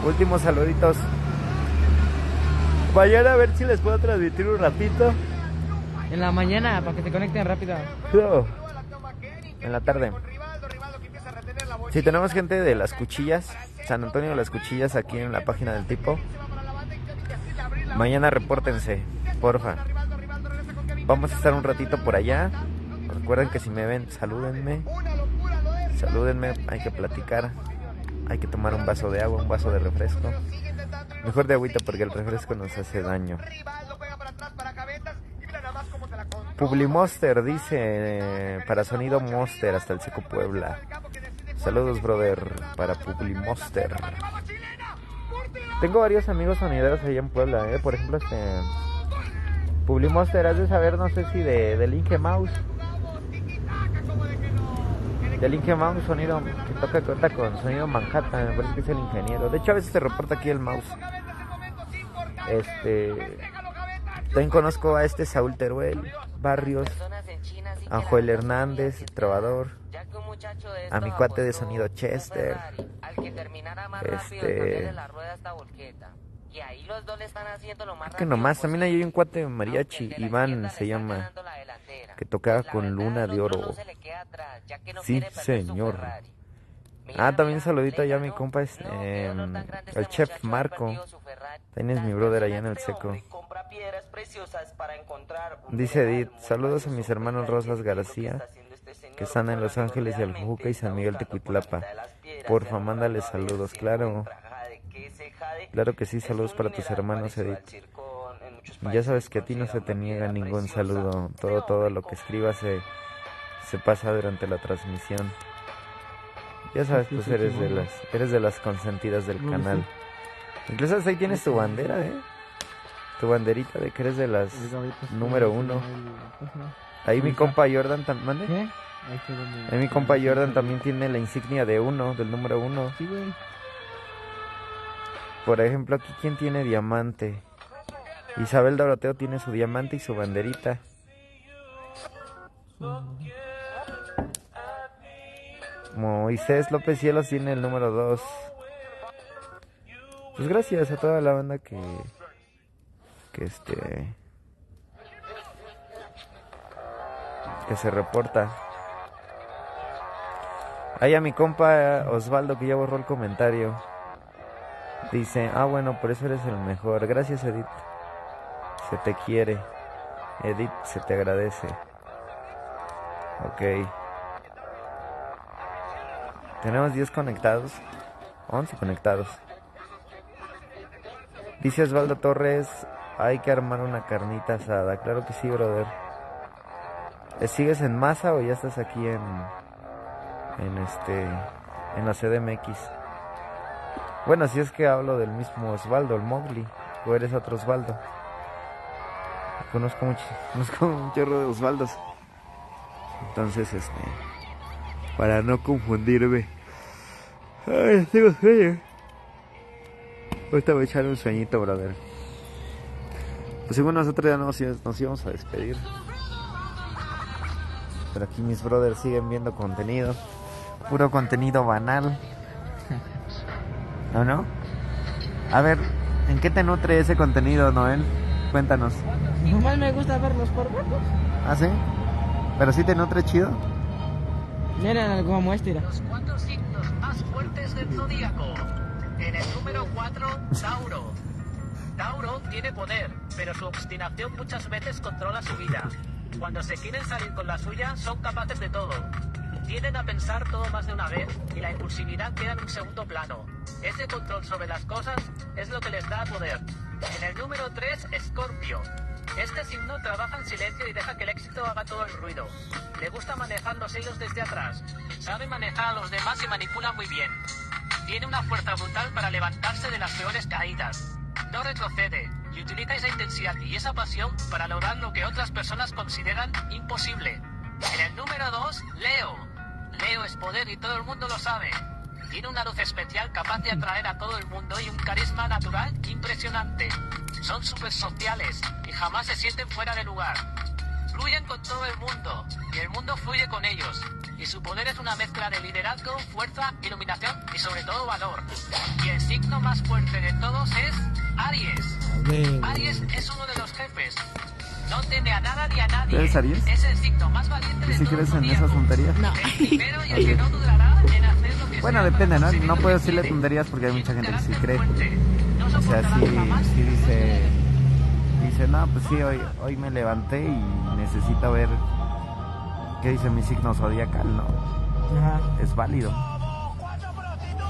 Últimos saluditos. Mañana a ver si les puedo transmitir un ratito. En la mañana, para que se conecten rápido. No. En la tarde. Si tenemos gente de Las Cuchillas, San Antonio de Las Cuchillas, aquí en la página del tipo, mañana repórtense, porfa. Vamos a estar un ratito por allá. Recuerden que si me ven, salúdenme. Salúdenme, hay que platicar. Hay que tomar un vaso de agua, un vaso de refresco. Mejor de agüita porque el refresco nos hace daño. Publimonster dice, para Sonido Monster hasta el Seco Puebla. Saludos, brother, para Publimonster. Tengo varios amigos sonideros ahí en Puebla, por ejemplo, Publimonster, has de saber, no sé si de Linke Mouse. De Linke Mouse, sonido que cuenta con Sonido Manhattan, me parece que es el ingeniero. De hecho, a veces se reporta aquí el mouse. También conozco a Saúl Teruel, Barrios, a Joel Hernández, Trovador, a mi cuate de sonido Chester, que nomás, también hay un cuate de mariachi, Iván se llama, que tocaba con Luna de Oro. Sí, señor. También saludito allá a mi compa, el chef Marco. También es mi brother allá en el Seco. Dice Edith, saludos a mis hermanos Rosas García, que están en Los Ángeles y Aljujuca y San Miguel Tecuitlapa. Porfa, mándales saludos, claro. Claro que sí, saludos para tus hermanos, Edith. Ya sabes que a ti no se te niega ningún saludo. Todo lo que escribas se pasa durante la transmisión. Ya sabes, pues eres de las consentidas del canal. Incluso ahí tienes tu bandera, tu banderita de que eres de las número 1. Ahí mi compa Jordan también. Ahí mi compa Jordan también tiene la insignia de 1, del número 1. Por ejemplo, aquí ¿quién tiene diamante? Isabel Doroteo tiene su diamante y su banderita. Moisés López Cielos tiene el número 2. Pues gracias a toda la banda que se reporta. Ahí a mi compa Osvaldo, que ya borró el comentario, dice, bueno, por eso eres el mejor. Gracias, Edith. Se te quiere. Edith, se te agradece. Ok. Tenemos 10 conectados. 11 conectados. Dice Osvaldo Torres, hay que armar una carnita asada. Claro que sí, brother. ¿Sigues en Masa o ya estás aquí en la CDMX? Bueno, si es que hablo del mismo Osvaldo, el Mowgli, o eres otro Osvaldo. Conozco un chorro de Osvaldos. Entonces, para no confundirme. Ay, tengo sueño. Ahorita voy a echar un sueñito, brother. Pues según nosotros ya nos íbamos a despedir. Pero aquí mis brothers siguen viendo contenido. Puro contenido banal. ¿O no? A ver, ¿en qué te nutre ese contenido, Noel? Cuéntanos. Nomás me gusta verlos por verlos. ¿Ah, sí? ¿Pero sí te nutre chido? Mira, como este, mira. Los 4 signos más fuertes del zodíaco. En el número 4, Tauro. Tauro tiene poder, pero su obstinación muchas veces controla su vida. Cuando se quieren salir con la suya, son capaces de todo. Tienden a pensar todo más de una vez y la impulsividad queda en un segundo plano. Ese control sobre las cosas es lo que les da poder. En el número 3, Escorpio. Este signo trabaja en silencio y deja que el éxito haga todo el ruido. Le gusta manejar los hilos desde atrás. Sabe manejar a los demás y manipula muy bien. Tiene una fuerza brutal para levantarse de las peores caídas. No retrocede y utiliza esa intensidad y esa pasión para lograr lo que otras personas consideran imposible. En el número 2, Leo. Leo es poder y todo el mundo lo sabe. Tiene una luz especial capaz de atraer a todo el mundo y un carisma natural impresionante. Son súper sociales y jamás se sienten fuera de lugar. Fluyen con todo el mundo y el mundo fluye con ellos. Y su poder es una mezcla de liderazgo, fuerza, iluminación y sobre todo valor. Y el signo más fuerte de todos es Aries. Aries es uno de los jefes. No teme a nada ni a nadie. ¿Eres Aries? Es el signo más valiente de ¿Y si todo el crees en zodíaco. esas tonterías? No. El primero y el que no dudará en hacer lo que Bueno, sea depende, para ¿no? conseguir No lo puedo que decirle quiere. tonterías porque hay mucha gente que sí cree. No O sea, soportará jamás sí dice, no, pues sí, hoy me levanté y necesito ver qué dice mi signo zodiacal, ¿no? Ajá. Es válido.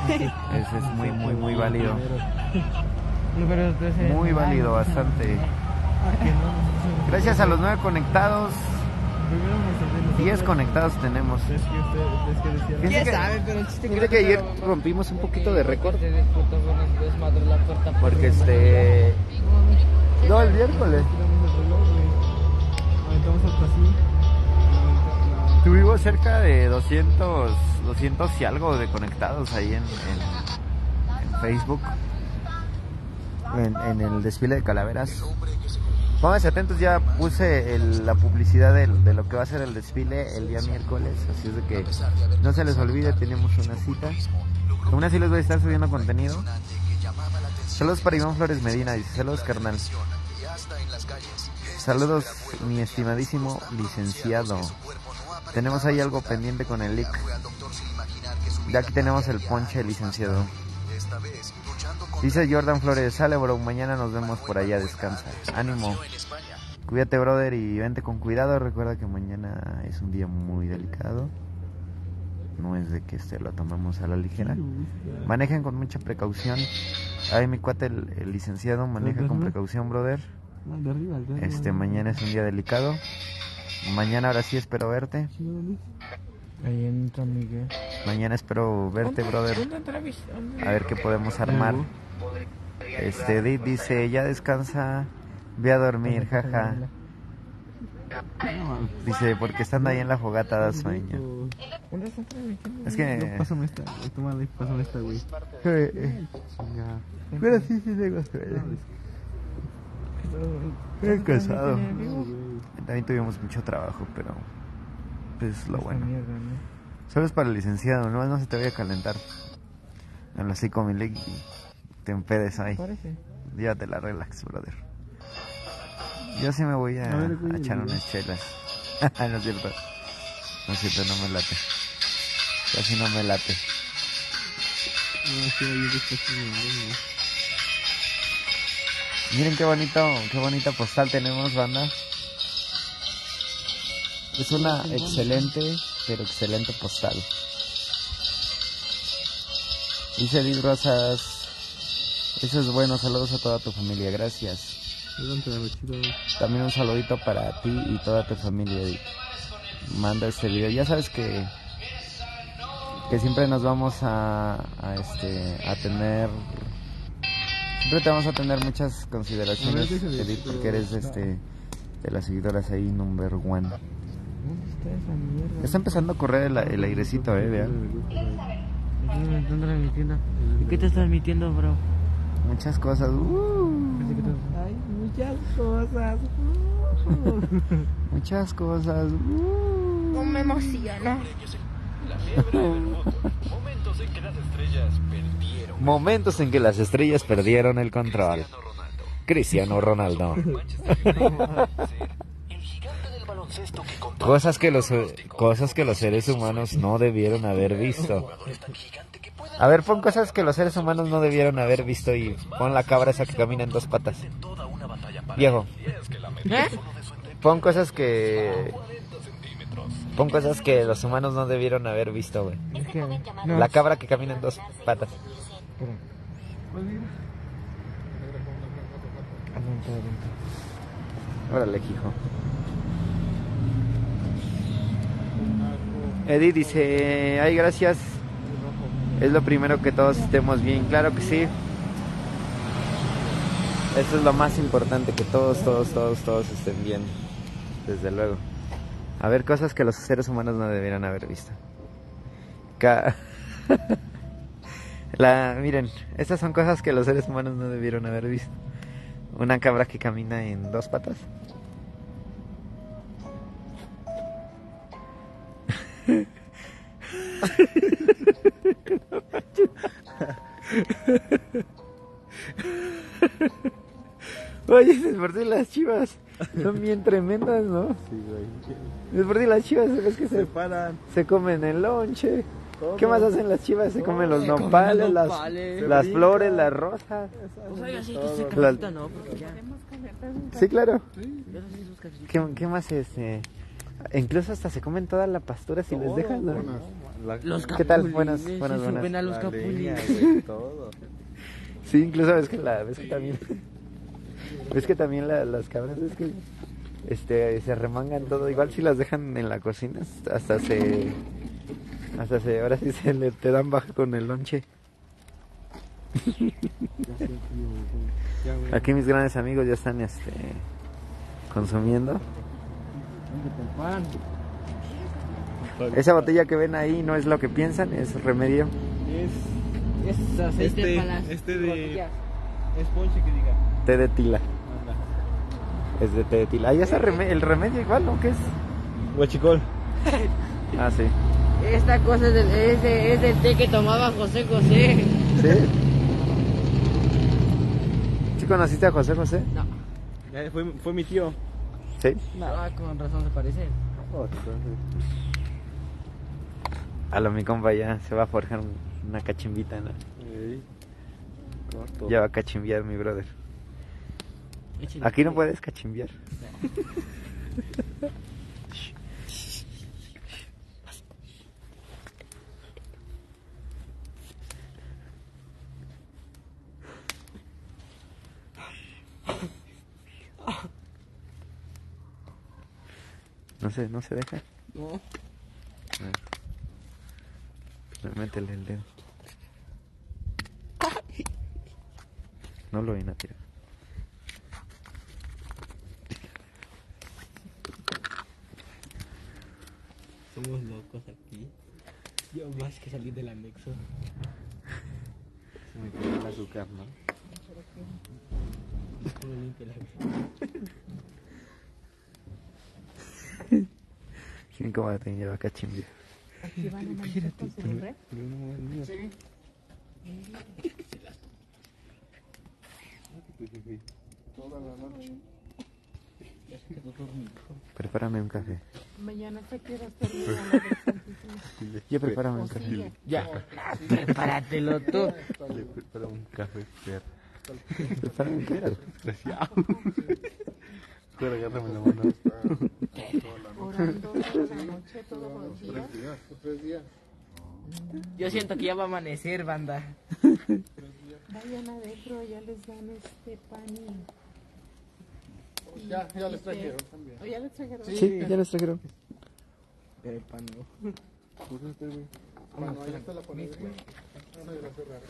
Ese es muy válido. No, pero entonces, Muy válido, bastante. Gracias a los 9 conectados, 10 conectados tenemos. Fíjense ¿Quién que- sabe? Pero el chiste fíjense que ayer rompimos un poquito de récord. Porque Porque No, el miércoles. Tuvimos cerca de 200 y algo de conectados ahí en Facebook. En el desfile de calaveras. Pónganse atentos, ya puse la publicidad de lo que va a ser el desfile el día miércoles. Así es de que no se les olvide, tenemos una cita. Aún así les voy a estar subiendo contenido. Saludos para Iván Flores Medina, dice, saludos carnal. Saludos mi estimadísimo licenciado. Tenemos ahí algo pendiente con el leak. Ya aquí tenemos el ponche, licenciado. Dice Jordan Flores, sale bro, mañana nos vemos por allá, descansa. Ánimo. Cuídate brother y vente con cuidado. Recuerda que mañana es un día muy delicado. No es de que lo tomemos a la ligera. Manejen con mucha precaución. Ay, mi cuate el licenciado, maneja con precaución, brother. Mañana es un día delicado. Mañana ahora sí espero verte. Ahí entra Miguel. Mañana espero verte, brother. A ver qué podemos armar. Edith dice, ya descansa, ve a dormir, jaja. Dice, porque estando ahí en la fogata da sueño. Es que... Pásame esta, pásame esta, güey. Pero sí tengo sueño. Estoy cansado. También tuvimos mucho trabajo, pero... pues lo bueno. Solo es para el licenciado, no se te vaya a calentar. En la Psycho League y te empedes ahí. Llévatela relax, brother. Yo sí me voy a echar unas chelas. No es cierto. No es cierto, no me late. Casi no me late. Miren qué bonita postal tenemos, banda. Es una excelente, pero excelente postal. Dice Edith Rosas, eso es bueno, saludos a toda tu familia, gracias. También un saludito para ti y toda tu familia, Edith. manda este video. Ya sabes que siempre nos vamos a tener, siempre te vamos a tener muchas consideraciones, Edith, porque eres de las seguidoras ahí number one. ¿Dónde está esa mierda? Está empezando a correr el airecito, vean. Me están transmitiendo. ¿Y qué te estás transmitiendo, bro? Muchas cosas. Ay, muchas cosas. Muchas cosas. No me emociona. Momentos en que las estrellas perdieron el control. Cristiano Ronaldo. Cosas que los seres humanos no debieron haber visto. A ver, pon cosas que los seres humanos no debieron haber visto y pon la cabra esa que camina en dos patas. Viejo. Pon cosas que los humanos no debieron haber visto, güey. No. La cabra que camina en dos patas. Órale, hijo. Eddie dice, ay, gracias. Es lo primero, que todos estemos bien. Claro que sí. Eso es lo más importante, que todos estén bien. Desde luego. A ver, cosas que los seres humanos no debieran haber visto. Miren, estas son cosas que los seres humanos no debieron haber visto. Una cabra que camina en dos patas. Oye, de por sí las chivas son bien tremendas, ¿no? Sí, güey. De por sí las chivas, ¿sabes que Se paran. se comen el lonche? Todo. ¿Qué más hacen las chivas? Se comen los nopales, las flores, las rosas. Oiga, sí, que se La- casita, ¿no? Porque ya. Sí, claro. Eso sí, sus casitas. ¿Qué más incluso hasta se comen toda la pastura si les dejas, ¿no? Los ¿Qué tal? capulines, Buenas. sí, suben a los La leña, capulines. güey, todo. Sí, incluso ves que también las cabras se remangan todo. Igual si las dejan en la cocina hasta ahora sí te dan baja con el lonche. Aquí mis grandes amigos ya están consumiendo. Esa botella que ven ahí no es lo que piensan, es remedio. Es aceite para las de tortillas. es ponche que diga. Té de tila. Es de té de tila. Ahí está el remedio igual, ¿no? ¿Qué es? Huachicol. Ah, sí. Esta cosa es del té que tomaba José José. ¿Sí? ¿Sí conociste a José José? No. Fue mi tío. Sí. Ah, con razón se parece. A lo mi compa ya se va a forjar una cachimbita, ¿no? Ey. Corto. Ya va a cachimbiar mi brother. Aquí no puedes cachimbiar. No se deja. No. A ver. Métele el dedo. No lo vayan a tirar. Somos locos aquí. Yo más que salir del anexo. Se me quedó el azúcar, ¿no? ¿Cómo limpia la ¿Quién cómo te lleva a cachimbiar? Aquí van a amanecer con su bebé. Sí. Toda la noche. Prepárame un café. Mañana se quiere hacer la del Santísimo. Yo prepárame un café. Ya. Prepáratelo tú. Le preparo un café, perro. Prepárame un café. Desgraciado. Mejor agárrame la mano. Orando toda la noche, todos los días. 3 días. Yo siento que ya va a amanecer, banda. Vayan adentro, ya les dan pan y Ya les trajeron también. ¿O ya les trajeron? Sí, ya les trajeron. Pero el pan no. Pues este, güey. Bueno, ahí está la panadería. Una de las raras.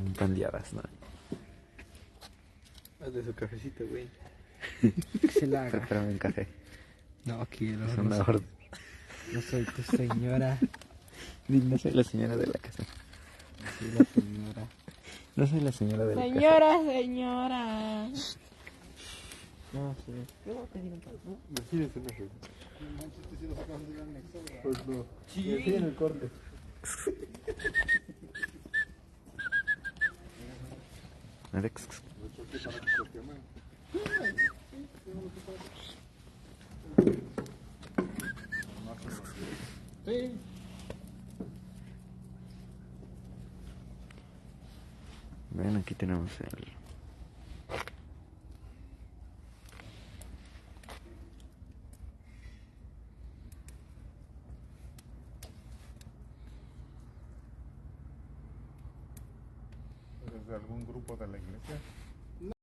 Un pan de hadas, ¿no? Haz de su cafecito, güey. Se la haga. Prepárame un café. No, quiero. Es una orden. No soy tu señora. No soy la señora de la casa. Soy la señora. No soy la señora de la casa. Señora. No, sí. Yo voy a pedir un pan, ¿no? Decídese, no sé. Pues no. Sí. Deciden el corte. Alex. Sí. Ven, aquí tenemos el... ¿Desde algún grupo de la iglesia?